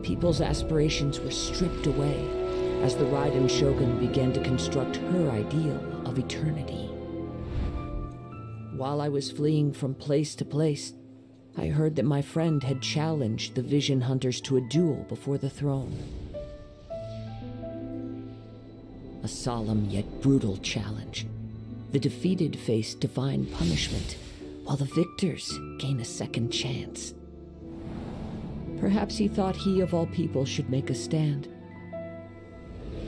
People's aspirations were stripped away as the Raiden Shogun began to construct her ideal of eternity. While I was fleeing from place to place, I heard that my friend had challenged the Vision Hunters to a duel before the throne. A solemn yet brutal challenge. The defeated face divine punishment, while the victors gain a second chance. Perhaps he thought he of all people should make a stand.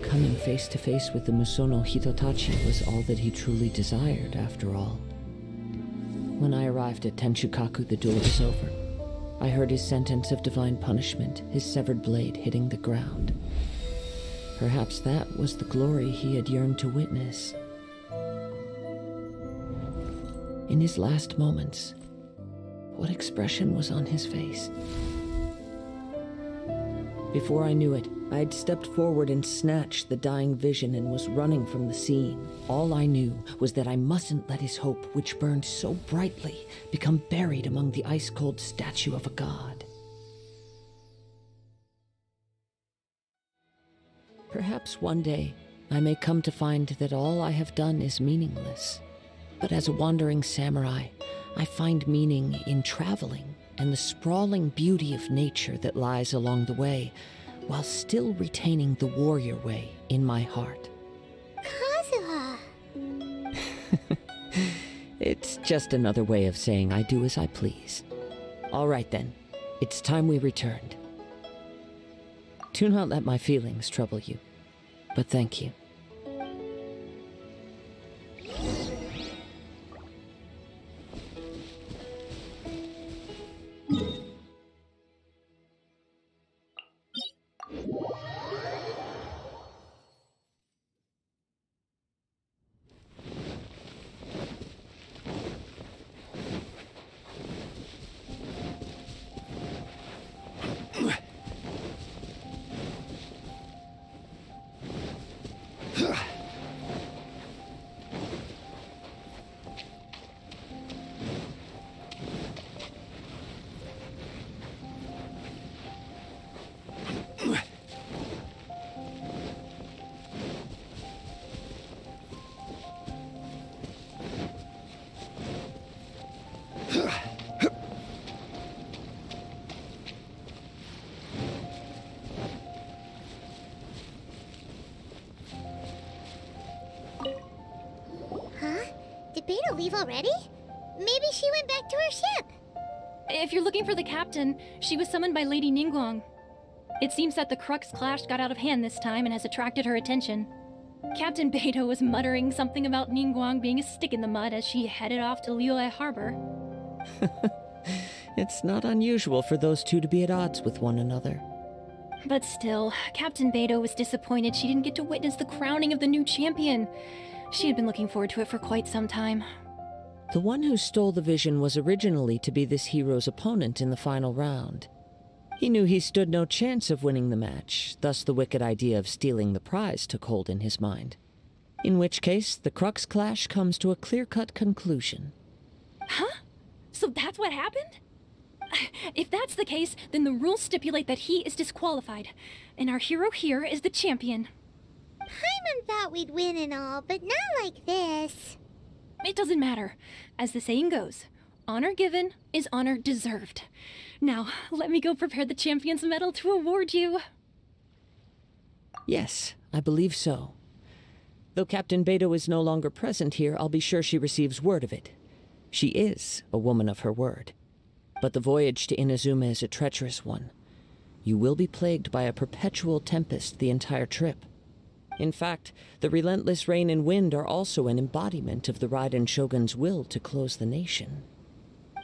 Coming face to face with the Musono Hitotachi was all that he truly desired, after all. When I arrived at Tenshukaku, the duel was over. I heard his sentence of divine punishment, his severed blade hitting the ground. Perhaps that was the glory he had yearned to witness. In his last moments, what expression was on his face? Before I knew it, I had stepped forward and snatched the dying vision and was running from the scene. All I knew was that I mustn't let his hope, which burned so brightly, become buried among the ice-cold statue of a god. Perhaps one day, I may come to find that all I have done is meaningless. But as a wandering samurai, I find meaning in traveling and the sprawling beauty of nature that lies along the way, while still retaining the warrior way in my heart. Kazuha! It's just another way of saying I do as I please. All right then, it's time we returned. Do not let my feelings trouble you, but thank you. Did Beta leave already? Maybe she went back to her ship. If you're looking for the captain, she was summoned by Lady Ningguang. It seems that the Crux clash got out of hand this time and has attracted her attention. Captain Beto was muttering something about Ningguang being a stick in the mud as she headed off to Liyue Harbor. It's not unusual for those two to be at odds with one another. But still, Captain Beto was disappointed she didn't get to witness the crowning of the new champion. She had been looking forward to it for quite some time. The one who stole the vision was originally to be this hero's opponent in the final round. He knew he stood no chance of winning the match, thus the wicked idea of stealing the prize took hold in his mind. In which case, the Crux clash comes to a clear-cut conclusion. Huh? So that's what happened? If that's the case, then the rules stipulate that he is disqualified, and our hero here is the champion. Paimon thought we'd win and all, but not like this. It doesn't matter. As the saying goes, Honor given is honor deserved. Now, let me go prepare the Champion's Medal to award you. Yes, I believe so. Though Captain Beto is no longer present here, I'll be sure she receives word of it. She is a woman of her word. But the voyage to Inazuma is a treacherous one. You will be plagued by a perpetual tempest the entire trip. In fact, the relentless rain and wind are also an embodiment of the Raiden Shogun's will to close the nation.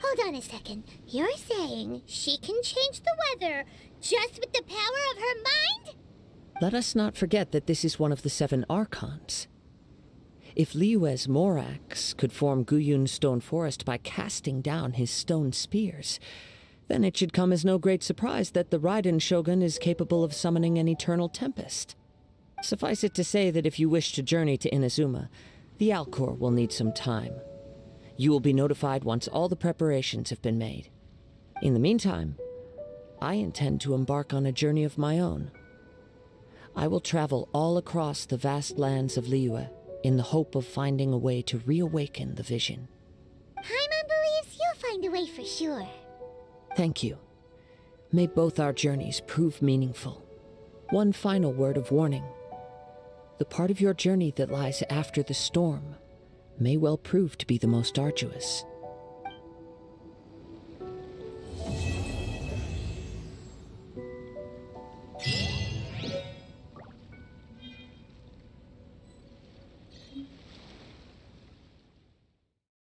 Hold on a second. You're saying she can change the weather just with the power of her mind? Let us not forget that this is one of the 7 Archons. If Liyue's Morax could form Guyun's stone forest by casting down his stone spears, then it should come as no great surprise that the Raiden Shogun is capable of summoning an eternal tempest. Suffice it to say that if you wish to journey to Inazuma, the Alcor will need some time. You will be notified once all the preparations have been made. In the meantime, I intend to embark on a journey of my own. I will travel all across the vast lands of Liyue in the hope of finding a way to reawaken the vision. Paimon believes you'll find a way for sure. Thank you. May both our journeys prove meaningful. One final word of warning. The part of your journey that lies after the storm may well prove to be the most arduous.